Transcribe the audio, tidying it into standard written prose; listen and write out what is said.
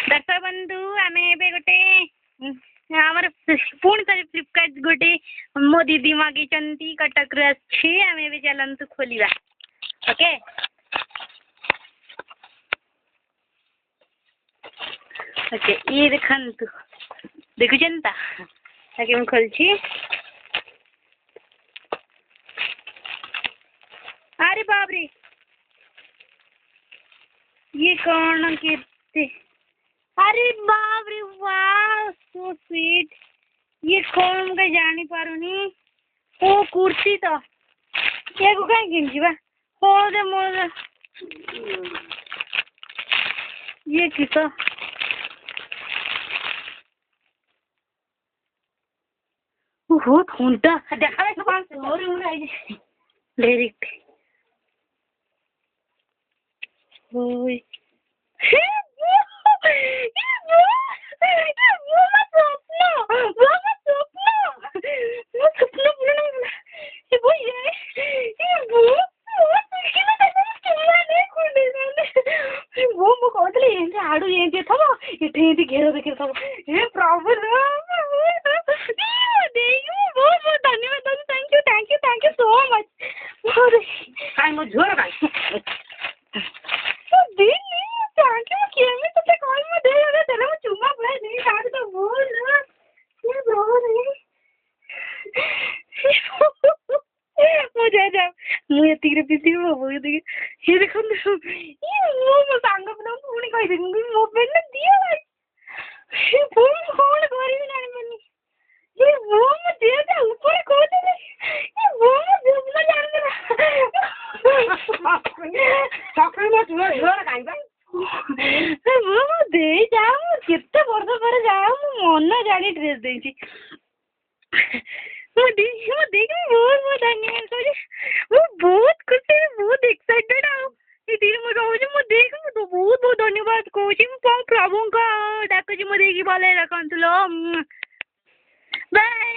दर्शक बंधु आम ए गोटे आमर पुणी थे फ्लिपकार्ट गोटे मो दीदी मगई कटक अच्छी आम ए चलतु खोलिया ओके ओके ये देखु देखुन ताकि मुझे खोलची अरे बाप रे ये कौन के अरे बाप रे वाह सो स्वीट ये कौन मुझे जानी पारुनी ओ कुर्सी तो ये को कहीं किन हो दे मोर ये किस ओहो थुंटा देखा डायरेक्ट ओए आड़ू ये थम ये घेर देखिए थम हे प्रभु बहुत बहुत धन्यवाद थैंक यू सो मच काई मो झोर काई दीदी थैंक यू केमी तो कॉल में दे दे तेरे में चुम्मा पड़ा नहीं काट तो बोल ये ब्रो रे मुझे जा मुझे तीर पीसी वो ये देखो ये वो सांग बना पुणी कहि दे मो पे न दिया भाई ये वो कौन करी ना मनी ये वो मुझे दे ऊपर को दे ये वो मुझे जान दे सकाळ में तुम झोर काई भाई वो दे जा केते वर्ष पर जा मन जानी ड्रेस देची वो देख बहुत बहुत धन्यवाद सॉरी वो बहुत खुशी बहुत एक्साइटेड आओ ये दिन मो कहूँ मो देख तो बहुत बहुत धन्यवाद कहूँ प्रभु का डाकुची मो देखी भले रखु लो बाय